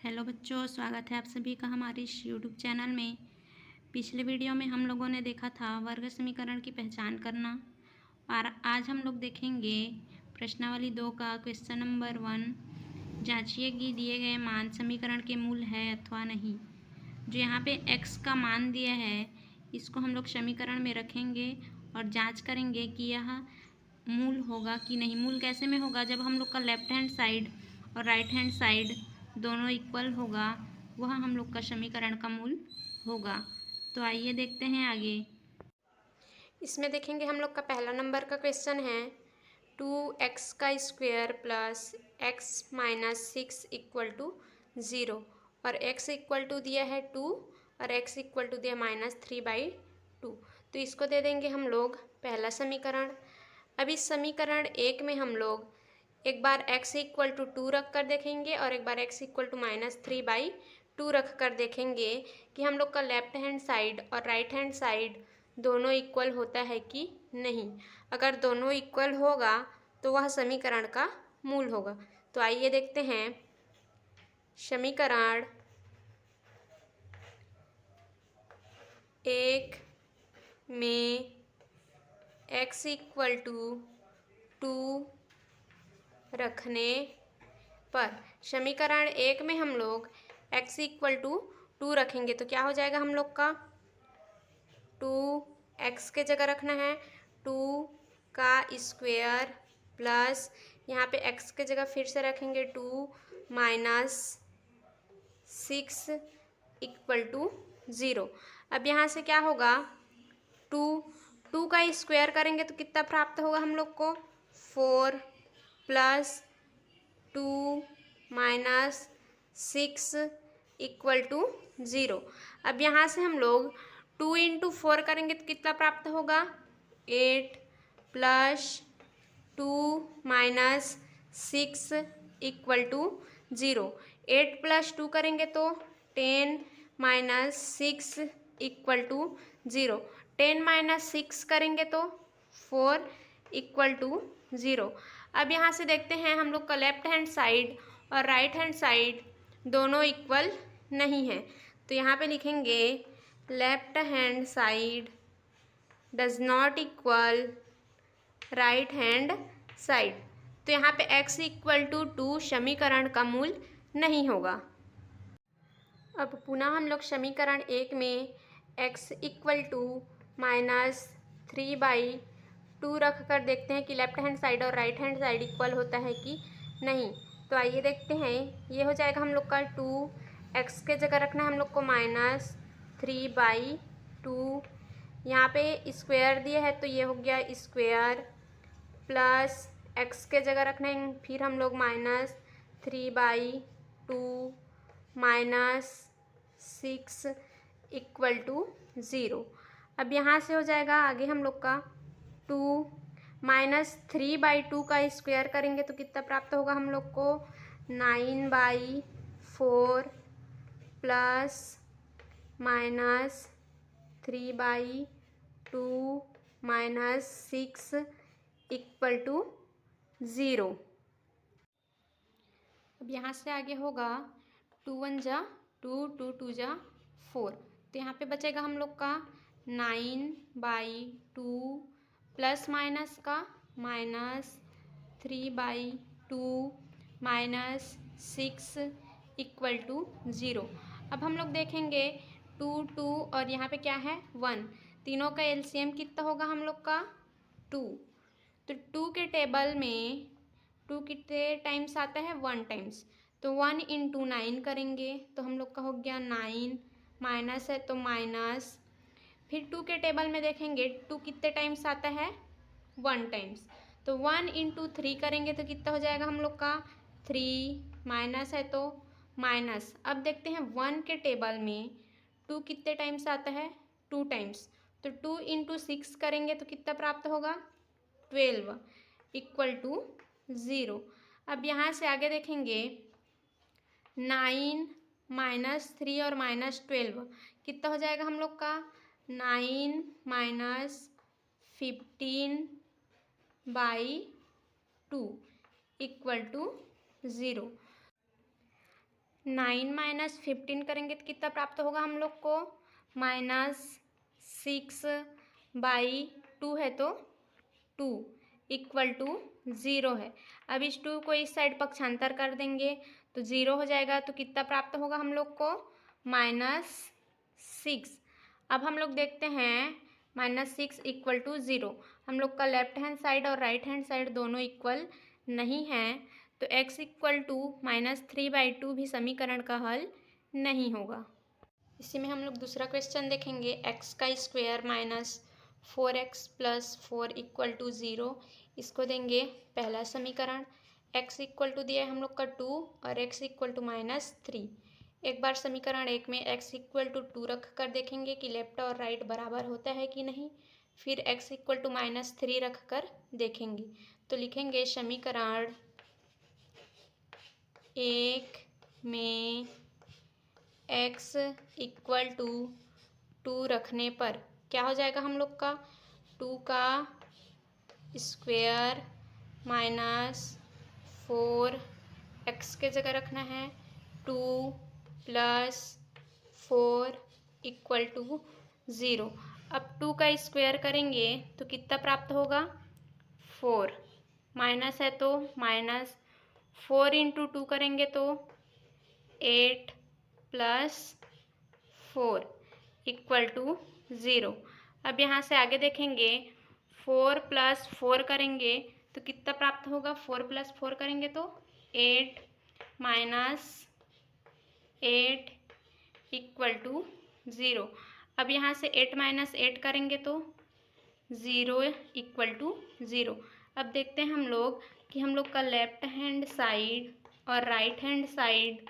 Hello बच्चों, स्वागत है आप सभी का हमारे इस यूट्यूब चैनल में। पिछले वीडियो में हम लोगों ने देखा था वर्ग समीकरण की पहचान करना और आज हम लोग देखेंगे प्रश्नावली 2 का क्वेश्चन नंबर 1। जांचिए कि दिए गए मान समीकरण के मूल है अथवा नहीं। जो यहाँ पे x का मान दिया है इसको हम लोग समीकरण में रखेंगे और जाँच करेंगे कि यह मूल होगा कि नहीं। मूल कैसे में होगा? जब हम लोग का लेफ्ट हैंड साइड और राइट हैंड साइड दोनों इक्वल होगा, वह हम लोग का समीकरण का मूल होगा। तो आइए देखते हैं आगे। इसमें देखेंगे हम लोग का पहला नंबर का क्वेश्चन है 2x का square plus x minus 6 equal to 0 और x इक्वल टू दिया है 2 और x इक्वल टू दिया -3/2। तो इसको दे देंगे हम लोग पहला समीकरण। अब इस समीकरण 1 में हम लोग एक बार x इक्वल टू 2 रख कर देखेंगे और एक बार x इक्वल टू -3/2 रख कर देखेंगे कि हम लोग का लेफ्ट हैंड साइड और राइट हैंड साइड दोनों इक्वल होता है कि नहीं। अगर दोनों इक्वल होगा तो वह समीकरण का मूल होगा। तो आइए देखते हैं समीकरण 1 में x इक्वल टू 2 रखने पर, समीकरण 1 में हम लोग x इक्वल टू 2 रखेंगे तो क्या हो जाएगा हम लोग का 2x के जगह रखना है 2 का स्क्वायर प्लस यहाँ पे x के जगह फिर से रखेंगे 2 माइनस 6 इक्वल टू 0। अब यहाँ से क्या होगा 2 का स्क्वायर करेंगे तो कितना प्राप्त होगा हम लोग को 4 प्लस 2 माइनस 6 इक्वल टू 0। अब यहाँ से हम लोग 2 इंटू 4 करेंगे तो कितना प्राप्त होगा 8 plus 2 minus 6 equal to 0। 8 plus 2 करेंगे तो 10 माइनस 6 इक्वल टू 0। 10 माइनस 6 करेंगे तो 4 इक्वल टू 0। अब यहाँ से देखते हैं हम लोग का लेफ्ट हैंड साइड और राइट हैंड साइड दोनों इक्वल नहीं है। तो यहाँ पे लिखेंगे left hand side does not equal right hand side. तो यहाँ पे x इक्वल टू 2 समीकरण का मूल नहीं होगा। अब पुनः हम लोग समीकरण 1 में x इक्वल टू -3/2 रख कर देखते हैं कि लेफ्ट हैंड साइड और राइट हैंड साइड इक्वल होता है कि नहीं। तो आइए देखते हैं। ये हो जाएगा हम लोग का 2x के जगह रखना है हम लोग को -3/2। यहाँ पे स्क्वायर दिया है तो ये हो गया स्क्वायर प्लस x के जगह रखना है फिर हम लोग -3/2 माइनस 6 इक्वल टू 0। अब यहाँ से हो जाएगा आगे हम लोग का 2 -3/2 का स्क्वायर करेंगे तो कितना प्राप्त होगा हम लोग को 9/4 प्लस -3/2 माइनस 6 इक्वल टू 0। अब यहाँ से आगे होगा 2 1 जा 2 2 2 जा 4। तो यहाँ पे बचेगा हम लोग का 9/2 प्लस माइनस का -3/2 माइनस 6 इक्वल टू 0। अब हम लोग देखेंगे 2 2 और यहाँ पे क्या है 1, तीनों का एलसीएम कितना होगा हम लोग का 2। तो 2 के टेबल में 2 कितने टाइम्स आता है 1 टाइम्स। तो 1 इंटू 9 करेंगे तो हम लोग का हो गया 9 माइनस है तो माइनस। फिर 2 के टेबल में देखेंगे 2 कितने टाइम्स आता है 1 टाइम्स। तो 1 इंटू 3 करेंगे तो कितना हो जाएगा हम लोग का 3 माइनस है तो माइनस। अब देखते हैं 1 के टेबल में 2 कितने टाइम्स आता है 2 टाइम्स। तो 2 इंटू 6 करेंगे तो कितना प्राप्त होगा 12 इक्वल टू 0। अब यहाँ से आगे देखेंगे 9 -3 और -12 कितना हो जाएगा हम लोग का 9 माइनस 15/2 इक्वल टू 0। 9 माइनस 15 करेंगे तो कितना प्राप्त होगा हम लोग को? -6/2 है तो 2 इक्वल टू 0 है। अब इस 2 को इस साइड पक्षांतर कर देंगे तो 0 हो जाएगा। तो कितना प्राप्त होगा हम लोग को? -6। अब हम लोग देखते हैं -6 इक्वल टू 0। हम लोग का लेफ्ट हैंड साइड और राइट हैंड साइड दोनों इक्वल नहीं है, तो x इक्वल टू -3/2 भी समीकरण का हल नहीं होगा। इसी में हम लोग दूसरा क्वेश्चन देखेंगे। x का स्क्वायर -4x + 4 इक्वल टू 0, इसको देंगे पहला समीकरण। x इक्वल टू दिया है हम लोग का 2 और x इक्वल टू -3। एक बार समीकरण 1 में x इक्वल टू 2 रख कर देखेंगे कि लेफ्ट और राइट बराबर होता है कि नहीं। फिर x इक्वल टू -3 रख कर देखेंगे तो लिखेंगे समीकरण 1 में x इक्वल टू 2 रखने पर क्या हो जाएगा हम लोग का? 2 का स्क्वायर -4, x के जगह रखना है 2 + 4 इक्वल टू 0। अब 2 का स्क्वायर करेंगे तो कितना प्राप्त होगा? 4। माइनस है तो -4 × 2 करेंगे तो 8 + 4 इक्वल टू 0। अब यहाँ से आगे देखेंगे 4 + 4 करेंगे तो कितना प्राप्त होगा? 4 + 4 करेंगे तो 8 - 8 इक्वल टू 0। अब यहाँ से 8 - 8 करेंगे तो 0 इक्वल टू 0। अब देखते हैं हम लोग कि हम लोग का लेफ्ट हैंड साइड और राइट हैंड साइड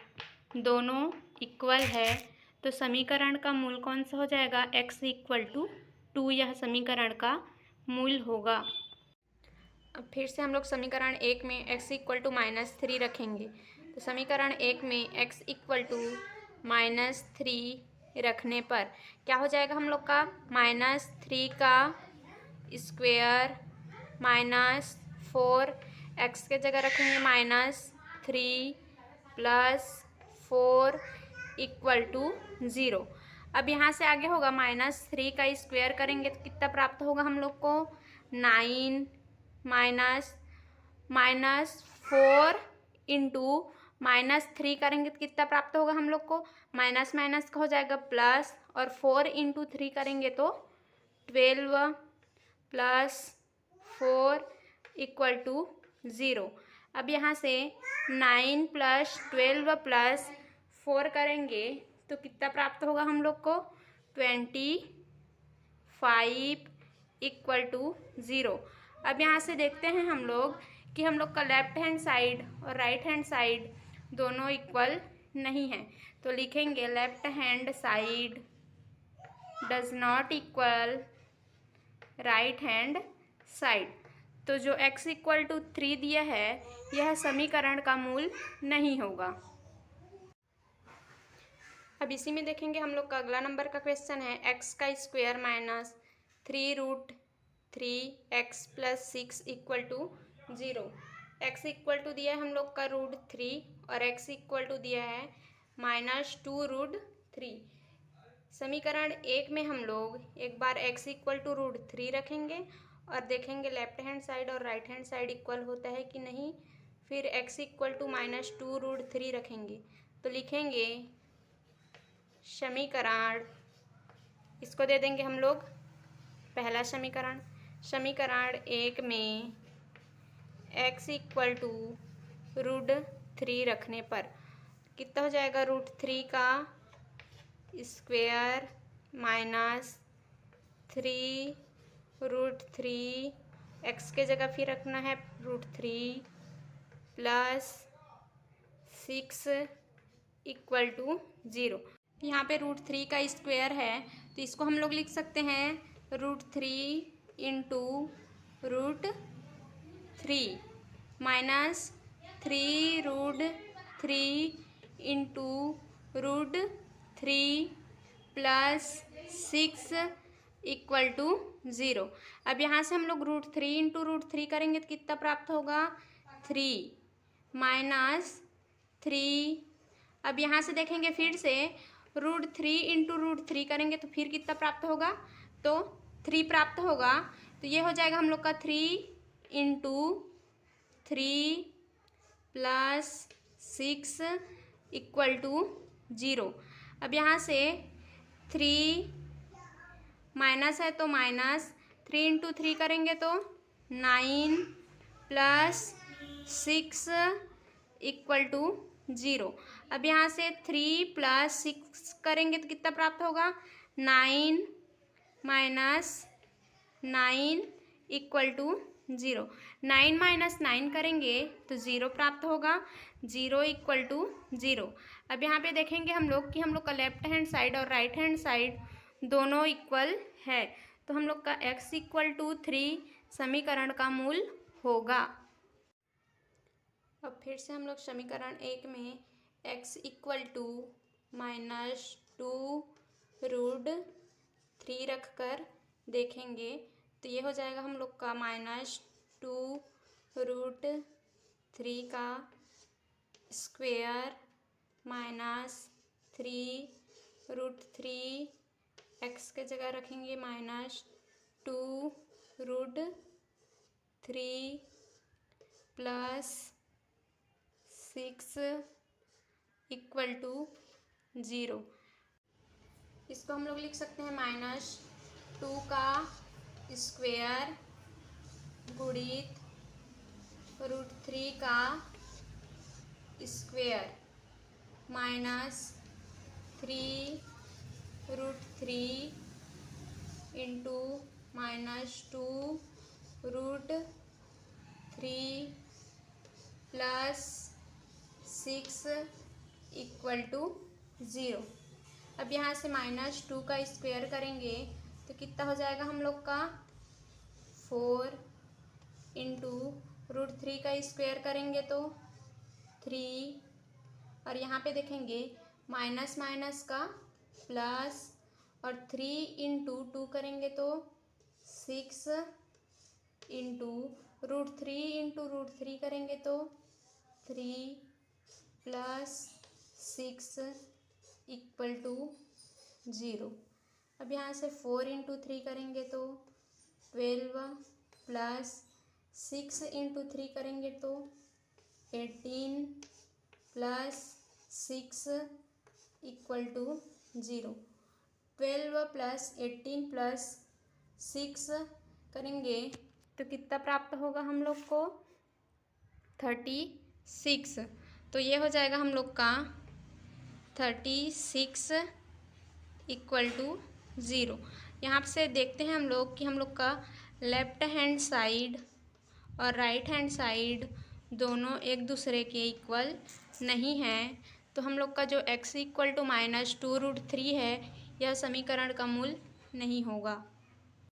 दोनों इक्वल है, तो समीकरण का मूल कौन सा हो जाएगा? x इक्वल टू 2 यह समीकरण का मूल होगा। अब फिर से हम लोग समीकरण 1 में x इक्वल टू -3 रखेंगे। तो समीकरण 1 में x इक्वल टू -3 रखने पर क्या हो जाएगा हम लोग का? -3 का स्क्वायर -4, x के जगह रखेंगे -3 + 4 इक्वल टू 0। अब यहाँ से आगे होगा -3 का स्क्वायर करेंगे तो कितना प्राप्त होगा हम लोग को? 9 -4 × -3 करेंगे तो कितना प्राप्त होगा हम लोग को? माइनस माइनस का हो जाएगा प्लस, और 4 × 3 करेंगे तो 12 + 4 इक्वल टू 0। अब यहाँ से 9 + 12 + 4 करेंगे तो कितना प्राप्त होगा हम लोग को? 25 इक्वल टू 0। अब यहाँ से देखते हैं हम लोग कि हम लोग का लेफ्ट हैंड साइड और राइट हैंड साइड दोनों इक्वल नहीं है, तो लिखेंगे left hand side does not equal right hand side. तो जो x इक्वल टू 3 दिया है यह समीकरण का मूल नहीं होगा। अब इसी में देखेंगे हम लोग का अगला नंबर का क्वेश्चन है। x का square -3√3x + 6 equal to 0। x equal to दिया है हम लोग का √3 और x इक्वल टू दिया है -2√3। समीकरण 1 में हम लोग एक बार x इक्वल टू √3 रखेंगे और देखेंगे लेफ्ट हैंड साइड और राइट हैंड साइड इक्वल होता है कि नहीं। फिर x इक्वल टू -2√3 रखेंगे तो लिखेंगे समीकरण, इसको दे देंगे हम लोग पहला समीकरण। समीकरण 1 में x इक्वल टू √3 रखने पर कितना हो जाएगा? √3 का स्क्वायर -3√3, x के जगह फिर रखना है √3 + 6 इक्वल टू 0। यहाँ पे √3 का स्क्वायर है तो इसको हम लोग लिख सकते हैं √3 × √3 -3√3 × √3 + 6 इक्वल टू 0। अब यहाँ से हम लोग √3 × √3 करेंगे तो कितना प्राप्त होगा? 3 -3। अब यहाँ से देखेंगे फिर से √3 इंटू √3 करेंगे तो फिर कितना प्राप्त होगा, तो 3 प्राप्त होगा। तो ये हो जाएगा हम लोग का 3 इंटू 3 प्लस 6 इक्वल टू 0। अब यहाँ से 3 माइनस है तो माइनस, 3 इंटू 3 करेंगे तो 9 प्लस 6 इक्वल टू 0। अब यहाँ से 3 प्लस 6 करेंगे तो कितना प्राप्त होगा, 9 माइनस 9 इक्वल टू 0। 9 माइनस 9 करेंगे तो 0 प्राप्त होगा, 0 इक्वल टू 0। अब यहाँ पे देखेंगे हम लोग कि हम लोग का लेफ्ट हैंड साइड और राइट हैंड साइड दोनों इक्वल है, तो हम लोग का x इक्वल टू 3 समीकरण का मूल होगा। अब फिर से हम लोग समीकरण 1 में x इक्वल टू -2√3 रख कर देखेंगे तो ये हो जाएगा हम लोग का -2√3 का स्क्वेयर -3√3, x के जगह रखेंगे -2√3 प्लस 6 इक्वल टू 0। इसको हम लोग लिख सकते हैं -2 का स्क्वेयर गुणित √3 का square -3√3 into -2√3 plus 6 equal to 0। अब यहाँ से -2 का स्क्वायर करेंगे तो कितना हो जाएगा हम लोग का 4 इंटू √3 का स्क्वायर करेंगे तो 3, और यहाँ पे देखेंगे माइनस माइनस का प्लस, और 3 इंटू 2 करेंगे तो 6 इंटू √3 इंटू √3 करेंगे तो 3 प्लस 6 इक्वल टू 0। अब यहाँ से 4 इंटू 3 करेंगे तो 12 प्लस 6 इंटू 3 करेंगे तो 18 plus 6 equal to 0। 12 plus 18 plus 6 करेंगे तो कितना प्राप्त होगा हम लोग को, 36। तो ये हो जाएगा हम लोग का 36 इक्वल टू 0। यहाँ से देखते हैं हम लोग कि हम लोग का लेफ्ट हैंड साइड और राइट हैंड साइड दोनों एक दूसरे के इक्वल नहीं है, तो हम लोग का जो x इक्वल टू -2√3 है यह समीकरण का मूल नहीं होगा।